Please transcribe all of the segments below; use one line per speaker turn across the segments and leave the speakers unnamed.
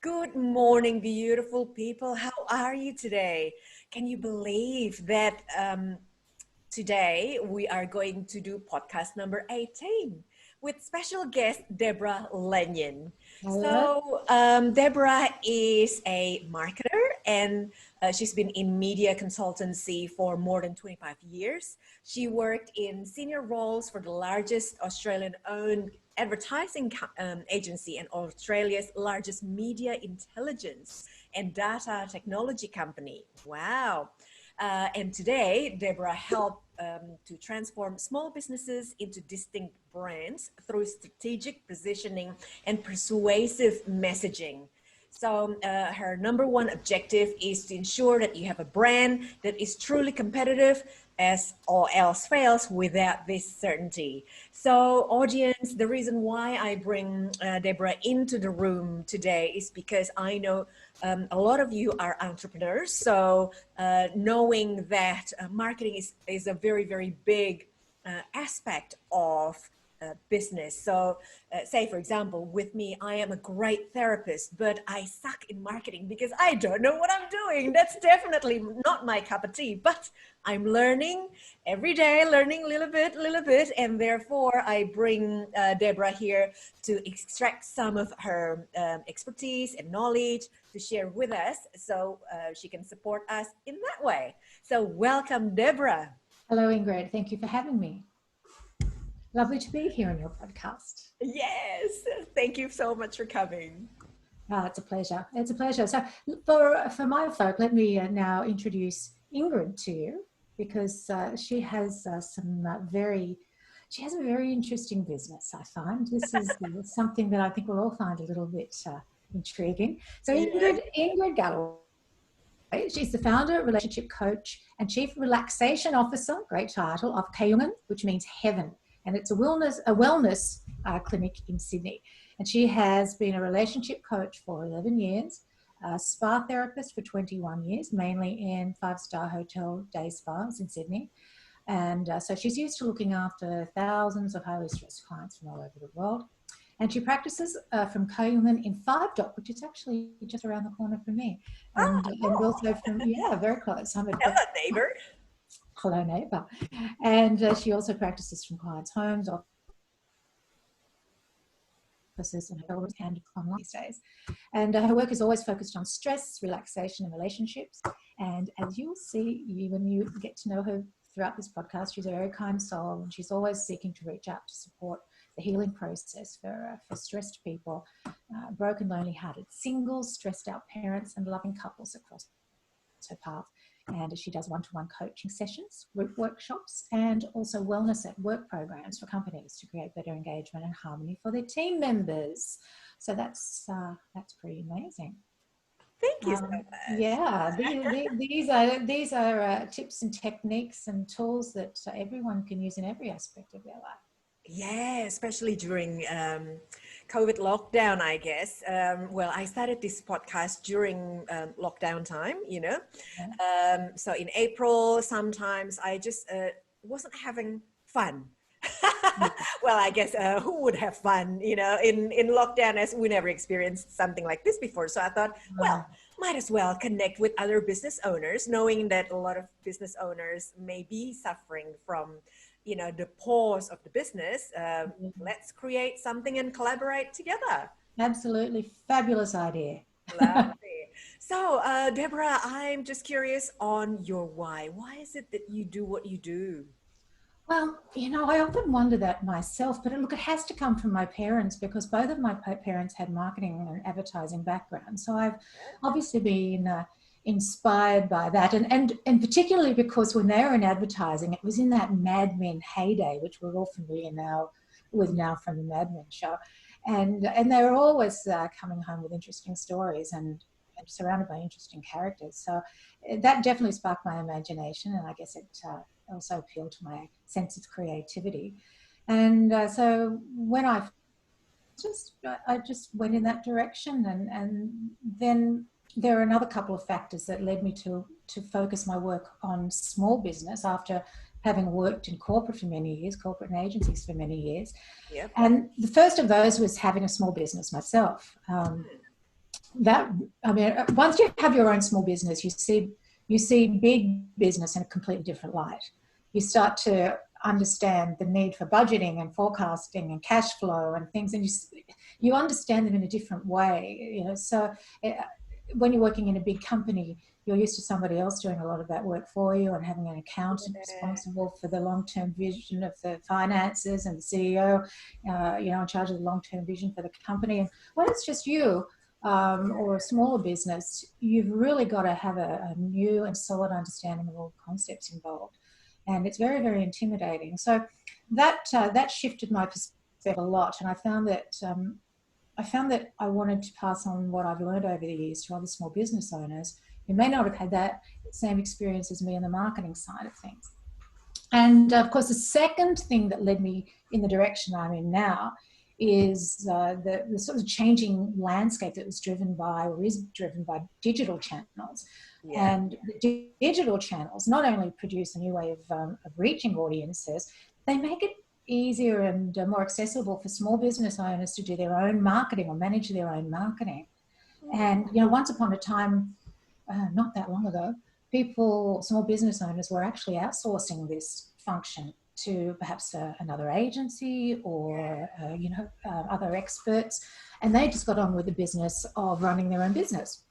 Good morning, beautiful people. How are you today? Can you believe that today we are going to do podcast number 18 with special guest Deborah Lanyon.
Hello.
So Deborah is a marketer and she's been in media consultancy for more than 25 years. She worked in senior roles for the largest Australian-owned advertising agency and Australia's largest media intelligence and data technology company. Wow. And today, Deborah helped to transform small businesses into distinct brands through strategic positioning and persuasive messaging. So her number one objective is to ensure that you have a brand that is truly competitive as all else fails without this certainty. So audience, the reason why I bring Deborah into the room today is because I know a lot of you are entrepreneurs. So knowing that marketing is a very, very big aspect of business. So say, for example, with me, I am a great therapist, but I suck in marketing because I don't know what I'm doing. That's definitely not my cup of tea, but I'm learning every day, learning a little bit. And therefore I bring Deborah here to extract some of her expertise and knowledge to share with us so she can support us in that way. So welcome, Deborah.
Hello, Ingrid. Thank you for having me. Lovely to be here on your podcast.
Yes, thank you so much for coming.
It's a pleasure. It's a pleasure. So for my folk, let me now introduce Ingrid to you because she has a very interesting business, I find. This is something that I think we'll all find a little bit intriguing. So Ingrid Galloway, she's the founder, relationship coach, and chief relaxation officer, great title, of KAHYANGAN, which means heaven. And it's a wellness clinic in Sydney. And she has been a relationship coach for 11 years, a spa therapist for 21 years, mainly in five-star hotel day spas in Sydney. And so she's used to looking after thousands of highly stressed clients from all over the world. And she practices from KAHYANGAN in 5 Dock, which is actually just around the corner from me. And also from, very close.
Hello, neighbor.
Hello, neighbor. And she also practices from clients' homes, offices, and online these days. And her work is always focused on stress, relaxation, and relationships. And as you'll see when you get to know her throughout this podcast, she's a very kind soul, and she's always seeking to reach out to support the healing process for stressed people, broken, lonely-hearted singles, stressed-out parents, and loving couples across her path. And she does one-to-one coaching sessions, group workshops, and also wellness at work programs for companies to create better engagement and harmony for their team members. So that's pretty amazing.
Thank you so much.
Yeah, these are tips and techniques and tools that everyone can use in every aspect of their life.
Yeah, especially during COVID lockdown, I guess. Well, I started this podcast during lockdown time, So in April, sometimes I just wasn't having fun. Well, I guess who would have fun, in lockdown, as we never experienced something like this before. So I thought, well, might as well connect with other business owners, knowing that a lot of business owners may be suffering from the pause of the business. Let's create something and collaborate together.
Absolutely. Fabulous idea.
Lovely. So, Deborah, I'm just curious on your why. Why is it that you do what you do?
Well, I often wonder that myself, but look, it has to come from my parents because both of my parents had marketing and advertising backgrounds. So I've obviously been inspired by that, and particularly because when they were in advertising, it was in that Mad Men heyday, which we're all familiar now from the Mad Men show, and they were always coming home with interesting stories and surrounded by interesting characters. So that definitely sparked my imagination, and I guess it also appealed to my sense of creativity. And so when I just went in that direction, and then there are another couple of factors that led me to focus my work on small business after having worked in corporate for many years, corporate and agencies for many years.
Yep.
And the first of those was having a small business myself. that, I mean, once you have your own small business, you see big business in a completely different light. You start to understand the need for budgeting and forecasting and cash flow and things, and you understand them in a different way. You know, so when you're working in a big company, you're used to somebody else doing a lot of that work for you and having an accountant responsible for the long-term vision of the finances, and the CEO, you know, in charge of the long-term vision for the company. And when it's just you, or a smaller business, you've really got to have a new and solid understanding of all the concepts involved. And it's very, very intimidating. So that shifted my perspective a lot. And I found that I wanted to pass on what I've learned over the years to other small business owners who may not have had that same experience as me in the marketing side of things. And of course, the second thing that led me in the direction I'm in now is the sort of changing landscape that was driven by, or is driven by, digital channels. Yeah. And the digital channels not only produce a new way of reaching audiences, they make it easier and more accessible for small business owners to do their own marketing or manage their own marketing. And, you know, once upon a time, not that long ago, small business owners were actually outsourcing this function to perhaps another agency or, you know, other experts, and they just got on with the business of running their own business.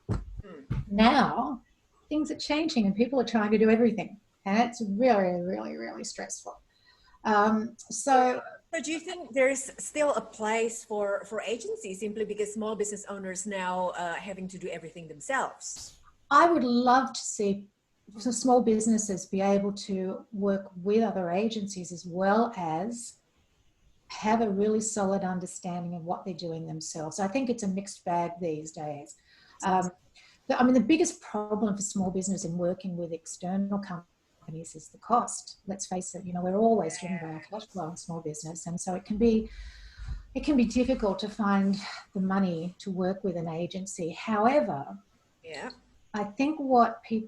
Now, things are changing and people are trying to do everything, and it's really, really, really stressful. So
do you think there's still a place for agencies simply because small business owners now having to do everything themselves?
I would love to see small businesses be able to work with other agencies, as well as have a really solid understanding of what they're doing themselves. I think it's a mixed bag these days. I mean, the biggest problem for small business in working with external companies is the cost. Let's face it, you know, we're always driven by our cash flow in small business, and so it can be difficult to find the money to work with an agency. However, I think what I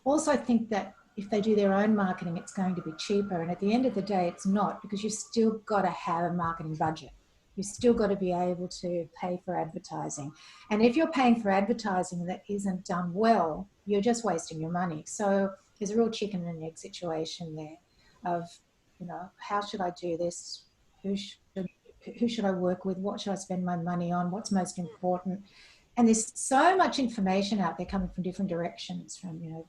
also think that if they do their own marketing, it's going to be cheaper. And at the end of the day, it's not, because you've still got to have a marketing budget. You've still got to be able to pay for advertising. And if you're paying for advertising that isn't done well, you're just wasting your money. So there's a real chicken and egg situation there of, you know, how should I do this? Who should I work with? What should I spend my money on? What's most important? And there's so much information out there coming from different directions, from, you know,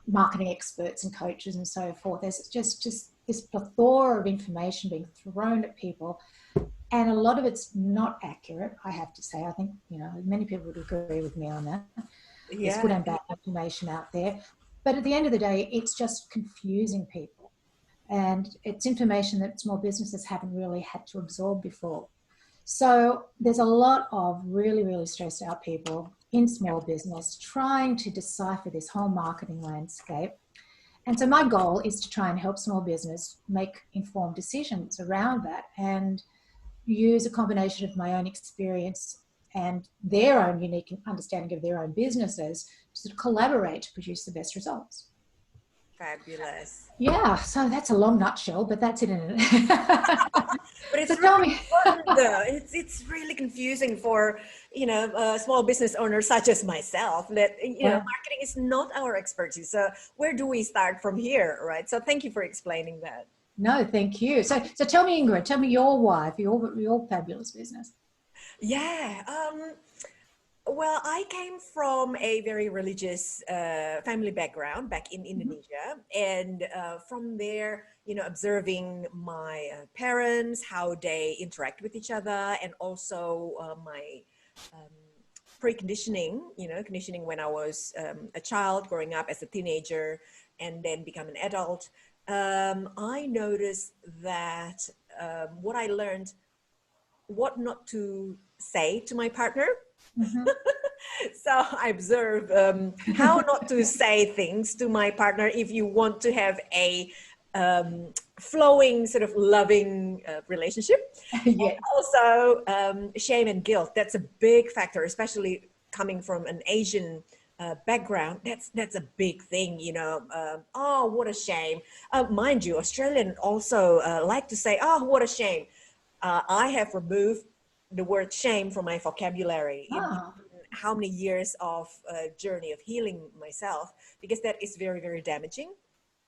marketing experts and coaches and so forth. There's just this plethora of information being thrown at people, and a lot of it's not accurate, I have to say. I think, you know, many people would agree with me on that. Yeah. There's good and bad information out there. But at the end of the day, it's just confusing people. And it's information that small businesses haven't really had to absorb before. So there's a lot of really, really stressed out people in small business trying to decipher this whole marketing landscape. And so my goal is to try and help small business make informed decisions around that, and use a combination of my own experience and their own unique understanding of their own businesses to sort of collaborate to produce the best results.
Fabulous.
Yeah, so that's a long nutshell, but that's it in it.
But it's really important, though. It's really confusing for, you know, small business owners such as myself, that, you know, marketing is not our expertise. So where do we start from here, right? So thank you for explaining that.
No, thank you. So tell me, Ingrid, tell me your why for your fabulous business.
Yeah. Well, I came from a very religious family background back in Indonesia. And from there, you know, observing my parents, how they interact with each other, and also my preconditioning, you know, conditioning when I was a child, growing up as a teenager, and then become an adult. I noticed that what I learned, what not to say to my partner. Mm-hmm. So I observe how not to say things to my partner if you want to have a flowing, sort of loving relationship. Yes. And also shame and guilt. That's a big factor, especially coming from an Asian background. That's a big thing, you know. Oh, what a shame. Mind you, Australian also like to say, oh, what a shame. I have removed the word shame from my vocabulary in
Ah,
how many years of journey of healing myself, because that is very, very damaging.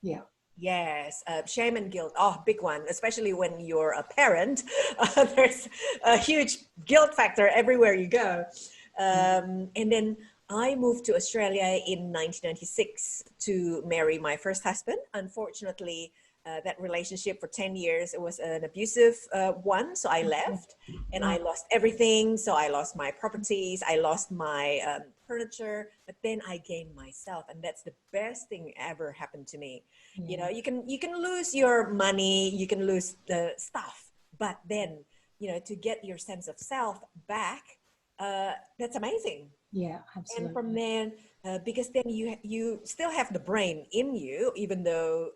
yeah.
Yes, shame and guilt. Oh, big one, especially when you're a parent. There's a huge guilt factor everywhere you go. And then I moved to Australia in 1996 to marry my first husband. Unfortunately, that relationship for 10 years, it was an abusive one. So I left and I
Right.
lost everything. So I lost my properties, I lost my furniture, but then I gained myself. And that's the best thing ever happened to me. You
Yeah.
know, you can lose your money, you can lose the stuff, but then, you know, to get your sense of self back, that's amazing.
Yeah,
And from
absolutely.
then, because then you still have the brain in you, even though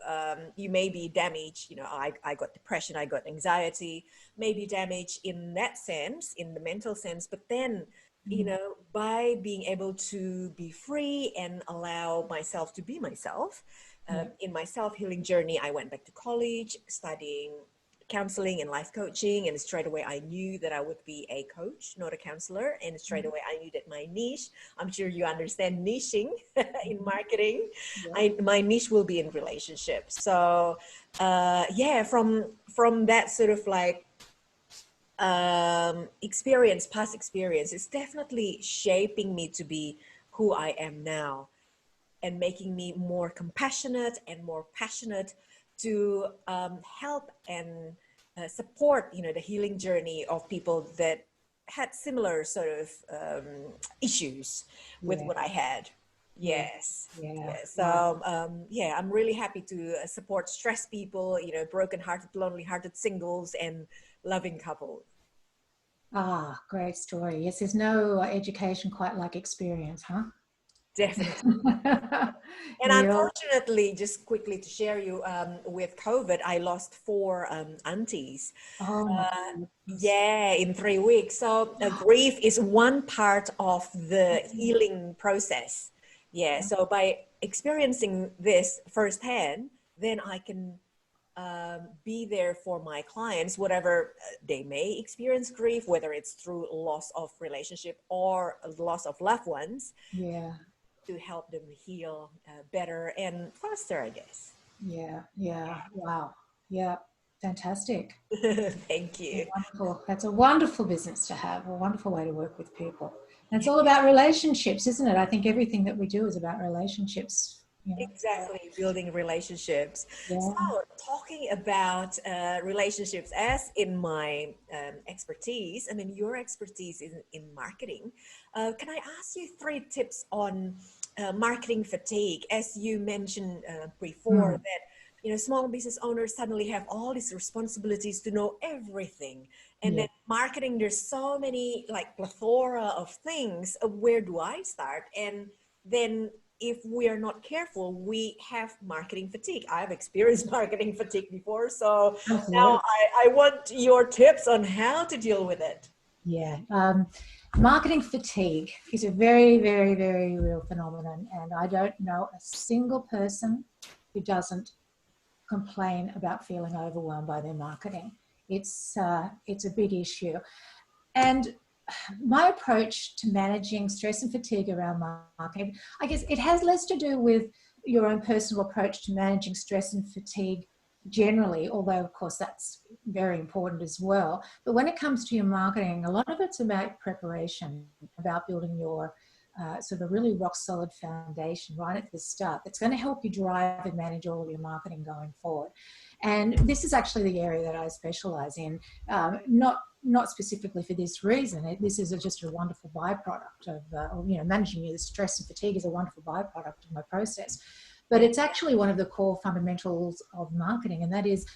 you may be damaged. You know, I got depression, I got anxiety, maybe damage in that sense, in the mental sense. But then, you
Mm.
know, by being able to be free and allow myself to be myself,
Yeah.
in my self-healing journey, I went back to college studying counseling and life coaching, and straight away I knew that I would be a coach, not a counselor. And straight away I knew that my niche, I'm sure you understand niching in marketing,
Yeah.
my niche will be in relationships. So yeah, from that sort of like experience, past experience, it's definitely shaping me to be who I am now, and making me more compassionate and more passionate to help and support, you know, the healing journey of people that had similar sort of issues with
Yeah.
what I had.
Yeah.
Yes.
Yeah.
Yes.
Wow.
So yeah, I'm really happy to support stressed people, you know, broken-hearted, lonely-hearted singles, and loving couples.
Ah, great story. Yes, there's no education quite like experience, huh?
Definitely. And
Real.
unfortunately, just quickly to share you, with COVID, I lost four aunties.
Oh my
Uh,
goodness.
yeah, in 3 weeks. So grief is one part of the healing process. Yeah. So by experiencing this firsthand, then I can be there for my clients, whatever they may experience grief, whether it's through loss of relationship or loss of loved ones,
Yeah.
to help them heal better and faster, I guess.
Yeah. Yeah. Wow. Yeah. Fantastic.
Thank you.
Wonderful. That's a wonderful business to have, a wonderful way to work with people. And it's
Yeah,
all about relationships, isn't it? I think everything that we do is about relationships, you know. So,
exactly. Building relationships. So,
yeah.
talking about relationships, as in my expertise, I mean, your expertise in marketing, can I ask you three tips on marketing fatigue? As you mentioned before,
Mm,
that, you know, small business owners suddenly have all these responsibilities to know everything. And
yeah.
then marketing, there's so many like plethora of things. Where do I start? And then if we are not careful, we have marketing fatigue. I've experienced marketing fatigue before. So now
Absolutely.
I want your tips on how to deal with it.
Yeah. Marketing fatigue is a very, very, very real phenomenon. And I don't know a single person who doesn't complain about feeling overwhelmed by their marketing. It's a big issue. And my approach to managing stress and fatigue around marketing, I guess it has less to do with your own personal approach to managing stress and fatigue generally, although of course that's very important as well. But when it comes to your marketing, a lot of it's about preparation, about building your sort of a really rock solid foundation right at the start that's going to help you drive and manage all of your marketing going forward. And this is actually the area that I specialize in, not specifically for this reason. This is just a wonderful byproduct of, you know, managing your stress and fatigue is a wonderful byproduct of my process. But
Yeah.
it's actually one of the core fundamentals of marketing, and that is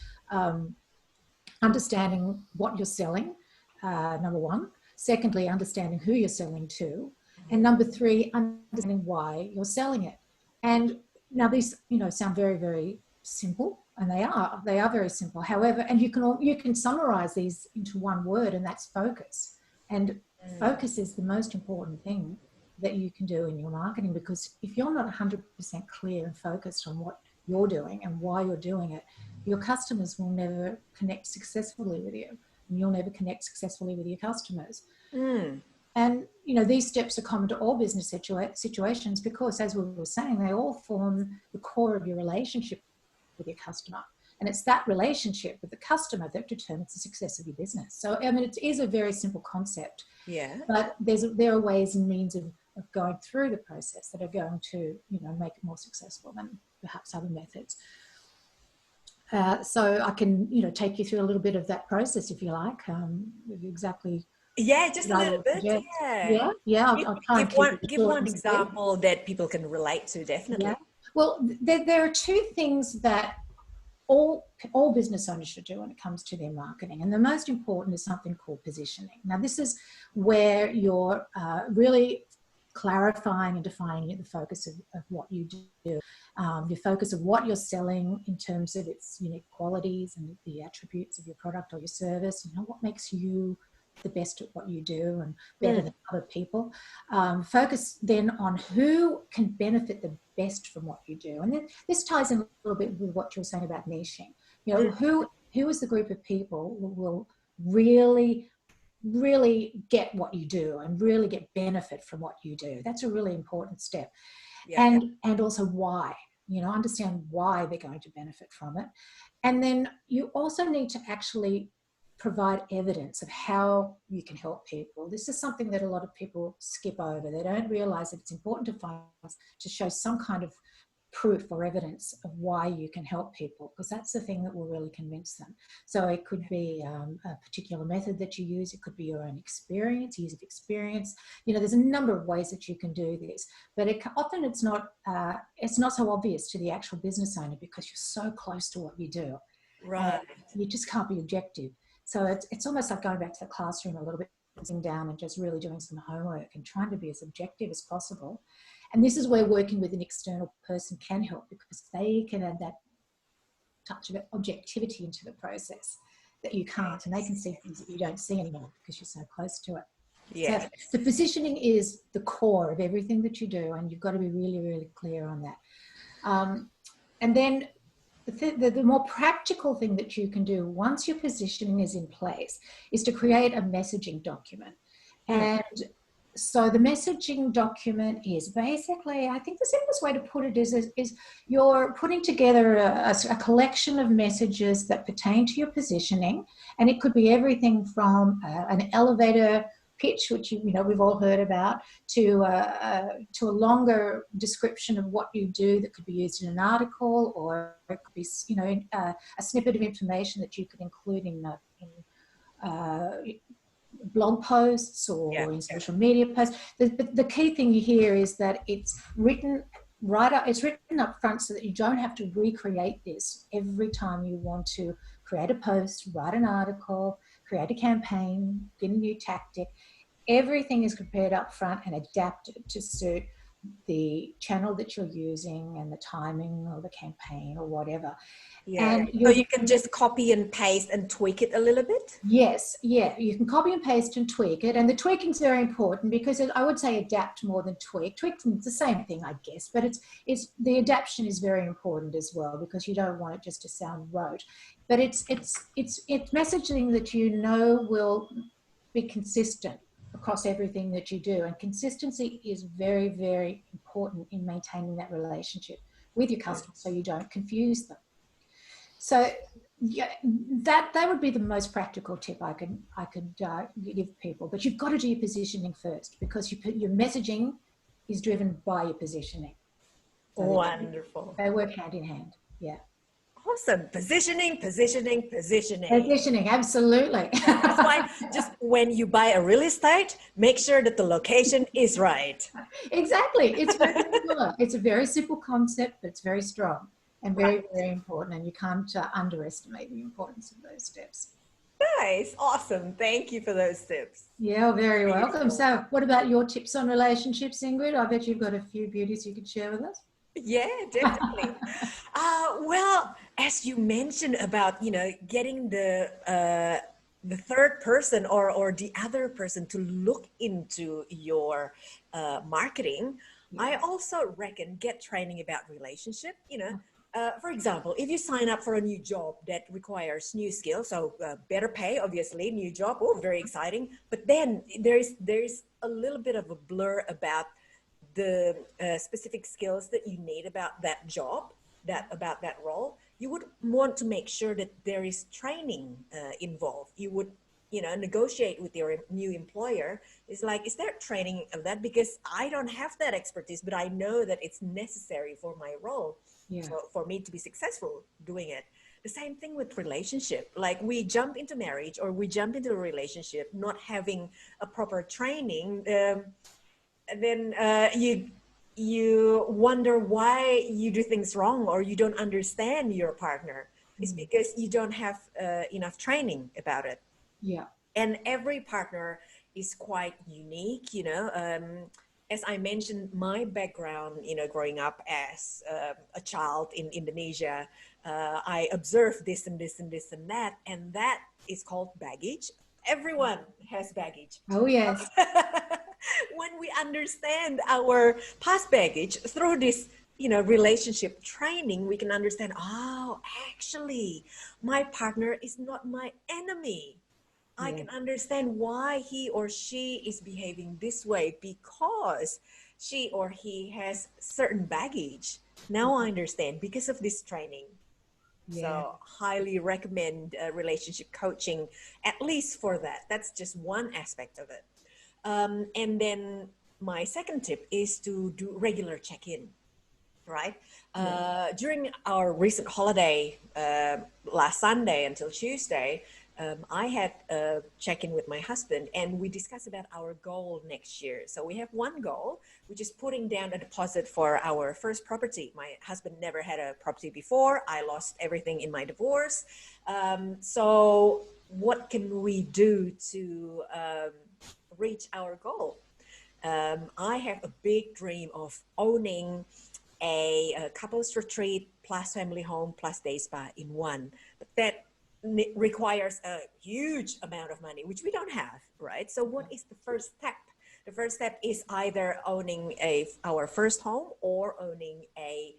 understanding what you're selling, number one. Secondly, understanding who you're selling to. And number three, understanding why you're selling it. And now these, you know, sound very, very simple, and they are very simple. However, and you can summarize these into one word, and that's focus. And
Mm.
focus is the most important thing that you can do in your marketing, because if you're not 100% clear and focused on what you're doing and why you're doing it, your customers will never connect successfully with you. and you'll never connect successfully with your customers.
Mm.
And, you know, these steps are common to all business situations because, as we were saying, they all form the core of your relationship with your customer. And it's that relationship with the customer that determines the success of your business. So, I mean, it is a very simple concept.
Yeah.
But there are ways and means of going through the process that are going to, you know, make it more successful than perhaps other methods. So I can, you know, take you through a little bit of that process if you like. Exactly.
Yeah, just a little bit. Yeah.
I'll try and keep it
Give
short
one
and sweet.
example that people can relate to, definitely.
Yeah. Well, there are two things that all business owners should do when it comes to their marketing. And the most important is something called positioning. Now, this is where you're really clarifying and defining the focus of what you do, your focus of what you're selling in terms of its unique qualities and the attributes of your product or your service. You know, what makes you the best at what you do and better than other people. Focus then on who can benefit the best from what you do. And then this ties in a little bit with what you were saying about niching. You know, who is the group of people who will really get what you do and really get benefit from what you do. That's a really important step.
Yeah.
And also why, you know, understand why they're going to benefit from it. And then you also need to actually provide evidence of how you can help people. This is something that a lot of people skip over. They don't realize that it's important to show some kind of proof or evidence of why you can help people, because that's the thing that will really convince them. So it could be a particular method that you use. It could be your own experience, years of experience. You know, there's a number of ways that you can do this, but often it's not so obvious to the actual business owner because you're so close to what you do.
Right.
You just can't be objective. So it's almost like going back to the classroom a little bit, sitting down and just really doing some homework and trying to be as objective as possible. And this is where working with an external person can help, because they can add that touch of objectivity into the process that you can't, and they can see things that you don't see anymore because you're so close to it.
Yeah.
So the positioning is the core of everything that you do, and you've got to be really, really clear on that. And then the more practical thing that you can do once your positioning is in place is to create a messaging document. And so the messaging document is basically, I think the simplest way to put it is you're putting together a collection of messages that pertain to your positioning. And it could be everything from an elevator pitch, which you know we've all heard about, to a longer description of what you do that could be used in an article, or it could be, you know, a snippet of information that you could include in blog posts or in social media posts. The key thing here is that it's written up front so that you don't have to recreate this every time you want to create a post, write an article, create a campaign, get a new tactic. Everything is prepared up front and adapted to suit the channel that you're using and the timing of the campaign or whatever.
Yeah.
And
so you can just copy and paste and tweak it a little bit?
Yes, yeah. You can copy and paste and tweak it. And the tweaking is very important because I would say adapt more than tweak. Tweaking is the same thing, I guess, but it's the adaptation is very important as well, because you don't want it just to sound rote. But it's messaging that you know will be consistent across everything that you do. And consistency is very, very important in maintaining that relationship with your customers so you don't confuse them. So yeah, that would be the most practical tip I could give people. But you've got to do your positioning first, because your messaging is driven by your positioning. So
Wonderful.
They work hand in hand. Yeah.
Awesome. Positioning.
Positioning, absolutely.
That's why just when you buy a real estate, make sure that the location is right.
Exactly. It's very similar. It's a very simple concept, but it's very strong and very, very important. And you can't underestimate the importance of those steps.
Nice. Awesome. Thank you for those tips.
Yeah, very welcome. So what about your tips on relationships, Ingrid? I bet you've got a few beauties you could share with us.
Yeah, definitely. Well, as you mentioned about, you know, getting the third person or the other person to look into your marketing, I also reckon get training about relationship. You know, For example, if you sign up for a new job that requires new skills, so better pay, obviously, new job, oh, very exciting. But then there's a little bit of a blur about the specific skills that you need about that job, about that role. You would want to make sure that there is training involved. You would, negotiate with your new employer. It's like, is there training of that? Because I don't have that expertise, but I know that it's necessary for my role.
Yeah.
For me to be successful doing it. The same thing with relationship. Like we jump into marriage or we jump into a relationship not having a proper training, then you wonder why you do things wrong or you don't understand your partner. It's because you don't have enough training about it.
Yeah.
And every partner is quite unique, as I mentioned, my background, growing up as a child in Indonesia, I observed this and this and this and that is called baggage. Everyone has baggage.
Oh, yes.
When we understand our past baggage through this, relationship training, we can understand, oh, actually, my partner is not my enemy. I can understand why he or she is behaving this way because she or he has certain baggage. Now I understand because of this training.
Yeah.
So highly recommend relationship coaching, at least for that. That's just one aspect of it. And then my second tip is to do regular check-in, right? During our recent holiday last Sunday until Tuesday, I had a check-in with my husband and we discussed about our goal next year. So we have one goal, which is putting down a deposit for our first property. My husband never had a property before. I lost everything in my divorce. So what can we do to reach our goal? I have a big dream of owning a couples retreat plus family home plus day spa in one. But that requires a huge amount of money, which we don't have, right? So what is the first step? The first step is either owning our first home or owning a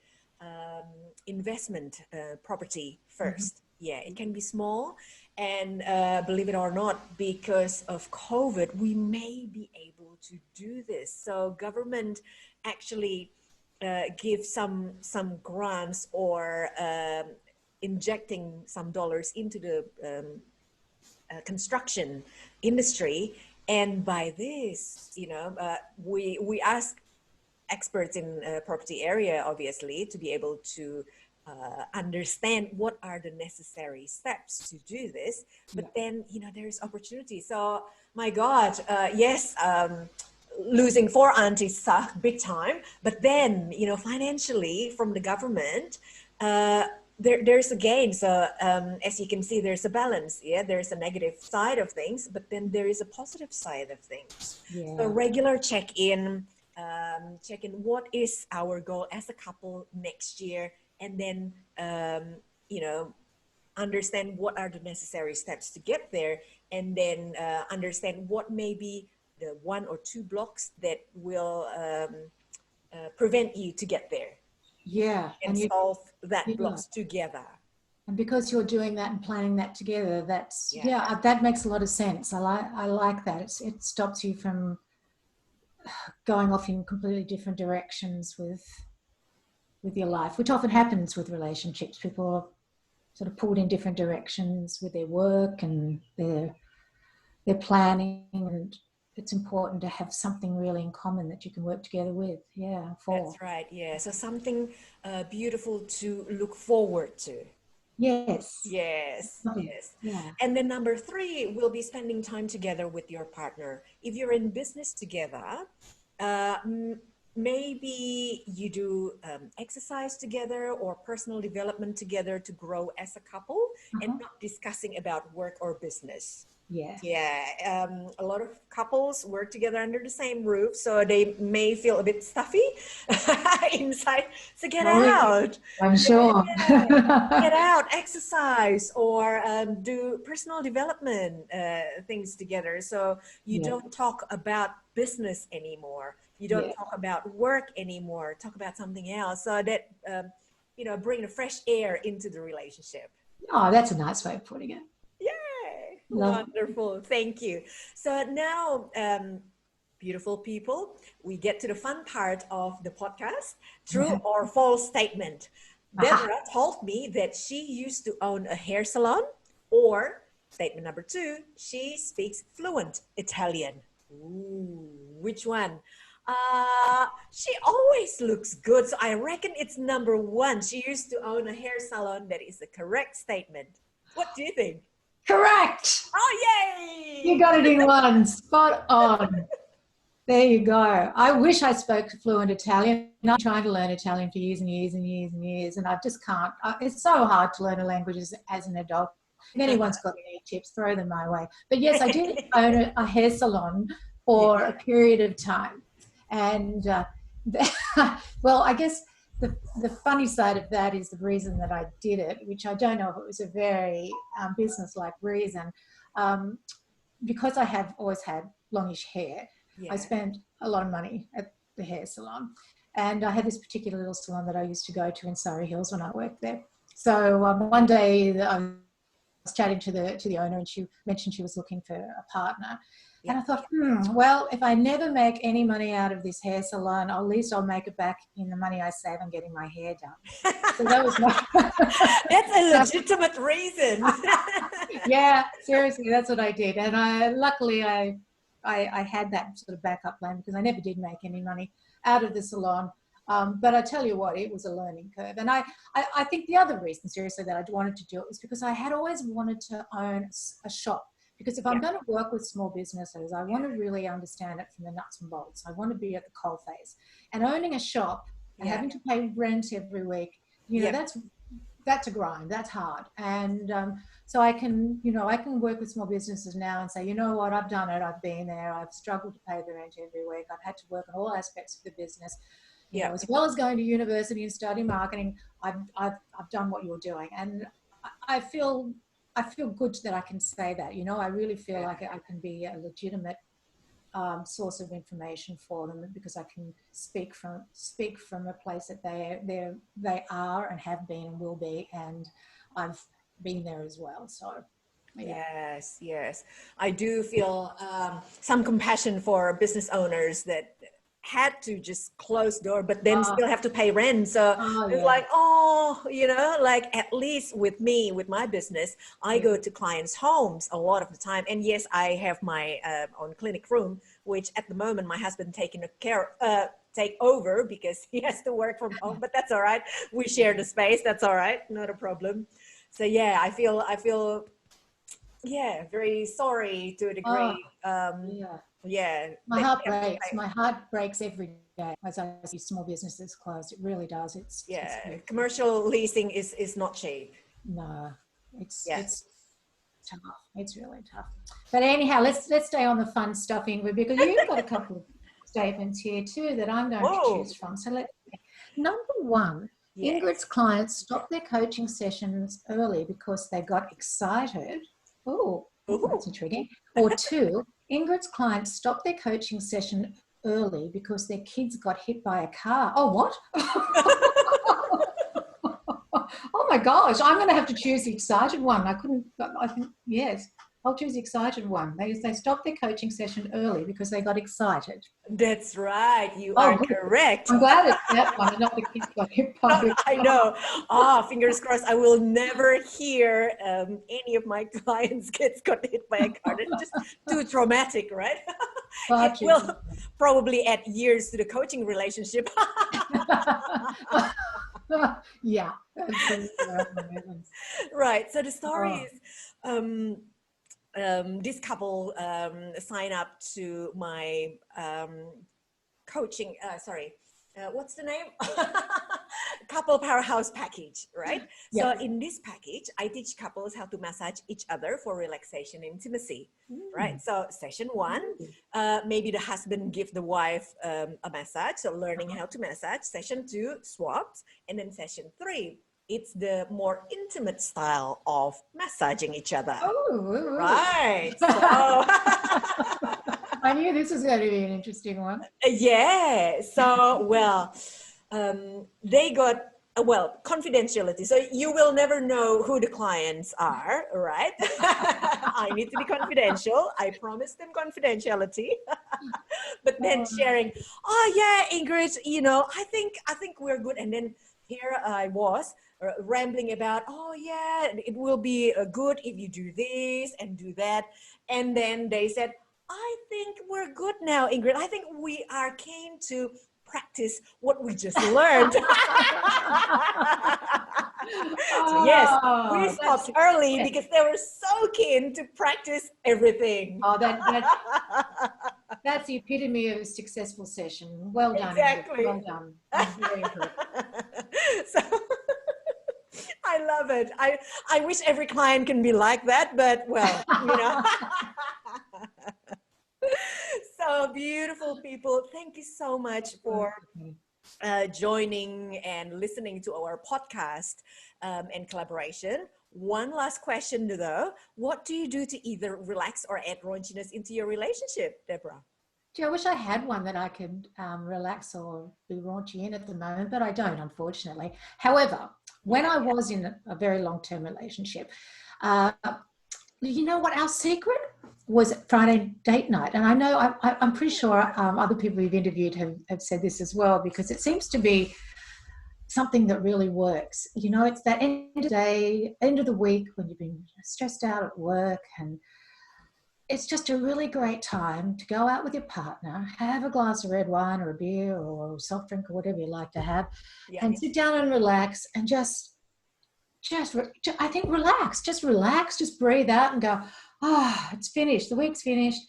investment property first. Yeah, it can be small. And believe it or not, because of COVID, we may be able to do this. So government actually give some grants or injecting some dollars into the construction industry. And by this, we ask experts in property area, obviously, to be able to understand what are the necessary steps to do this. But then, there's opportunity. So, my God, yes, losing four aunties suck big time. But then, financially from the government, there's a gain. So as you can see, there's a balance. Yeah, there's a negative side of things, but then there is a positive side of things. So regular check-in, what is our goal as a couple next year, and then understand what are the necessary steps to get there, and then understand what may be the one or two blocks that will prevent you to get there.
Yeah.
And solve that blocks together.
And because you're doing that and planning that together, that's that makes a lot of sense. I like that. It stops you from going off in completely different directions with your life, which often happens with relationships. People are sort of pulled in different directions with their work and their planning, and it's important to have something really in common that you can work together with. Yeah,
that's right. Yeah, so something beautiful to look forward to.
Yes.
Yes.
Yeah.
And then number 3 will be spending time together with your partner. If you're in business together, maybe you do exercise together or personal development together to grow as a couple, and not discussing about work or business. Yeah, a lot of couples work together under the same roof, so they may feel a bit stuffy inside. So get out.
I'm sure.
Get out, exercise, or do personal development things together. So you don't talk about business anymore. You don't talk about work anymore. Talk about something else. So that you know, bring the fresh air into the relationship.
Oh, that's a nice way of putting it.
Yay!
Love.
Wonderful. Thank you. So now, beautiful people, we get to the fun part of the podcast, true or false statement. Deborah told me that she used to own a hair salon, or statement number 2, she speaks fluent Italian. Ooh, which one? She always looks good, so I reckon it's number 1. She used to own a hair salon. That is the correct statement. What do you think?
Correct.
Oh, yay!
You got it in one. Spot on. There you go. I wish I spoke fluent Italian. I'm trying to learn Italian for years and years and years and years, and I just can't. It's so hard to learn a language as an adult. If anyone's got any tips, throw them my way. But yes, I did own a hair salon for a period of time. And, well, I guess the funny side of that is the reason that I did it, which I don't know if it was a very business-like reason. Because I have always had longish hair, I spent a lot of money at the hair salon. And I had this particular little salon that I used to go to in Surrey Hills when I worked there. So one day I was chatting to the owner, and she mentioned she was looking for a partner. And I thought, well, if I never make any money out of this hair salon, at least I'll make it back in the money I save on getting my hair done. So that was my...
That's a legitimate reason.
Yeah, seriously, that's what I did. And luckily I had that sort of backup plan, because I never did make any money out of the salon. But I tell you what, it was a learning curve. And I think the other reason, seriously, that I wanted to do it was because I had always wanted to own a shop. Because if I'm going to work with small businesses, I want to really understand it from the nuts and bolts. I want to be at the coalface. And owning a shop and having to pay rent every week, you know, that's a grind. That's hard. And so I can work with small businesses now and say, you know what, I've done it. I've been there. I've struggled to pay the rent every week. I've had to work on all aspects of the business. You know, as well as going to university and study marketing, I've done what you're doing. And I feel good that I can say that. You know, I really feel like I can be a legitimate source of information for them, because I can speak from a place that they are and have been and will be, and I've been there as well. So
yes, I do feel some compassion for business owners that had to just close door, but then still have to pay rent. So it's like, you know, like at least with me, with my business, I go to clients' homes a lot of the time. And yes, I have my own clinic room, which at the moment my husband take over because he has to work from home, but that's all right. We share the space. That's all right. Not a problem. So yeah, I feel very sorry to a degree.
My heart breaks. My heart breaks every day as I see small businesses closed. It really does. It's
commercial leasing is not cheap.
No, it's tough. It's really tough. But anyhow, let's stay on the fun stuff, Ingrid, because you've got a couple of statements here too that I'm going to choose from. So let's see. Number 1, Ingrid's clients stopped their coaching sessions early because they got excited. Oh, that's intriguing. Or 2, Ingrid's clients stopped their coaching session early because their kids got hit by a car. Oh, what? Oh my gosh, I'm going to have to choose the excited one. I think, yes, I'll choose the excited one. They stopped their coaching session early because they got excited.
That's right. You are correct.
I'm glad it's that one and not the kids got hit by a car.
I know. Fingers crossed. I will never hear any of my clients' kids got hit by a car. It's just too traumatic, right? It will probably add years to the coaching relationship.
Yeah.
Right. So the story is this couple sign up to my coaching, what's the name? Couple powerhouse package, right? So in this package, I teach couples how to massage each other for relaxation and intimacy, right? So session 1, maybe the husband give the wife a massage, so learning how to massage. Session 2, swaps. And then session 3, it's the more intimate style of massaging each other.
Oh,
right. So
I knew this was going to be an interesting one.
Yeah. So, well, they got Well, confidentiality. So you will never know who the clients are, right? I need to be confidential. I promise them confidentiality. But then sharing, oh yeah, Ingrid, you know, I think we're good. And then here I was rambling about, oh yeah, it will be good if you do this and do that. And then they said, I think we're good now, Ingrid. I think we are keen to practice what we just learned. So yes, we
Oh,
stopped early because they were so keen to practice everything.
oh, that's the epitome of a successful session. Well done, Ingrid.
Exactly.
Well done. I'm very impressed.
So I love it. I wish every client can be like that, but well, you know. So beautiful people. Thank you so much for joining and listening to our podcast and collaboration. One last question though. What do you do to either relax or add raunchiness into your relationship, Deborah?
Gee, I wish I had one that I could relax or be raunchy in at the moment, but I don't, unfortunately. However, when I was in a very long-term relationship, uh, you know what our secret was? Friday date night. And I know, I'm pretty sure other people we've interviewed have said this as well, because it seems to be something that really works. You know, it's that end of the day, end of the week when you've been stressed out at work, and it's just a really great time to go out with your partner, have a glass of red wine or a beer or a soft drink or whatever you like to have, and sit down and relax and just I think relax, just breathe out and go, oh, it's finished, the week's finished,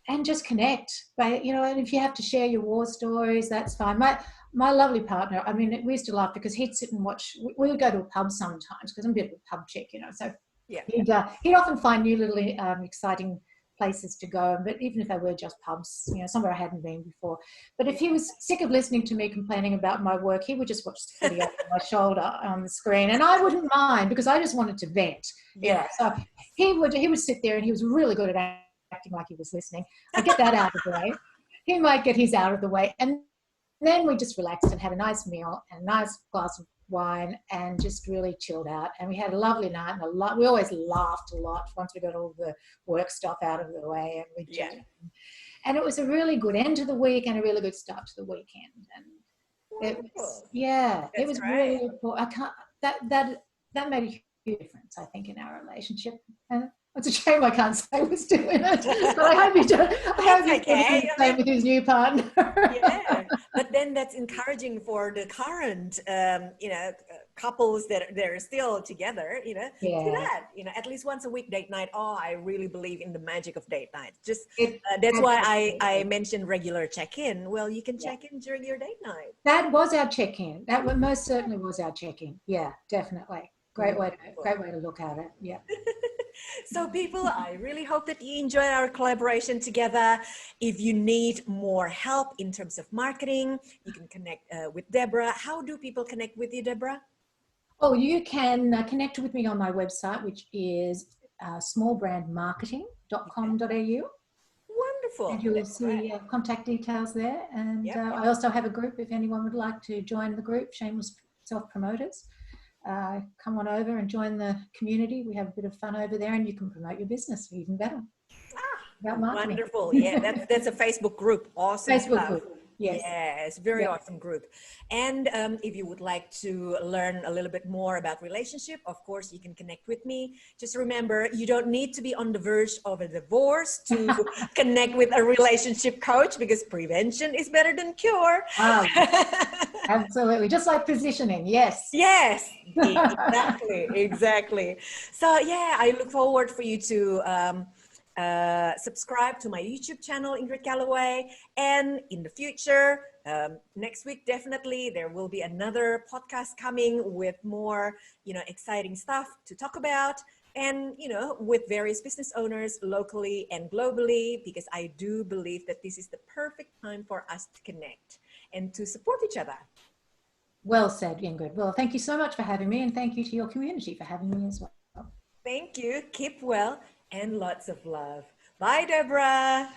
and just connect. But, you know, and if you have to share your war stories, that's fine. My lovely partner, I mean, we used to laugh because he'd sit and watch, we would go to a pub sometimes because I'm a bit of a pub chick, you know, so he'd often find new little exciting places to go, but even if they were just pubs, you know, somewhere I hadn't been before. But if he was sick of listening to me complaining about my work, he would just watch the footy over my shoulder on the screen, and I wouldn't mind because I just wanted to vent. Yeah. So he would sit there, and he was really good at acting like he was listening. I get that out of the way. He might get his out of the way, and then we just relaxed and had a nice meal and a nice glass of wine and just really chilled out. And we had a lovely night, and we always laughed a lot once we got all the work stuff out of the way, and we chatted. And it was a really good end to the week and a really good start to the weekend. And it was, it was really important. That made a huge difference, I think, in our relationship. And it's a shame I can't say who's doing it, but I hope he's doing the same with his new partner.
But then that's encouraging for the current, you know, couples that they're still together, you know, do that, you know, at least once a week date night. Oh, I really believe in the magic of date night. Just that's why I mentioned regular check-in. Well, you can check in during your date night.
That was our check-in. That most certainly was our check-in. Yeah, definitely. Great way to look at it. Yeah.
So people, I really hope that you enjoy our collaboration together. If you need more help in terms of marketing, you can connect with Deborah. How do people connect with you, Deborah?
Oh, you can connect with me on my website, which is smallbrandmarketing.com.au.
Wonderful.
And you will see contact details there. And I also have a group if anyone would like to join the group, Shameless Self-Promoters. Come on over and join the community. We have a bit of fun over there, and you can promote your business even better.
Wonderful. Yeah, that's a Facebook group. Awesome.
Facebook group.
Yes, very awesome group. And if you would like to learn a little bit more about relationship, of course, you can connect with me. Just remember, you don't need to be on the verge of a divorce to connect with a relationship coach, because prevention is better than cure.
Absolutely. Just like positioning. Yes.
Yes, exactly. So yeah, I look forward for you to subscribe to my YouTube channel, Ingrid Galloway, and in the future, next week, definitely there will be another podcast coming with more, you know, exciting stuff to talk about, and, you know, with various business owners locally and globally, because I do believe that this is the perfect time for us to connect and to support each other.
Well said, Ingrid. Well, thank you so much for having me, and thank you to your community for having me as well.
Thank you. Keep well and lots of love. Bye, Deborah.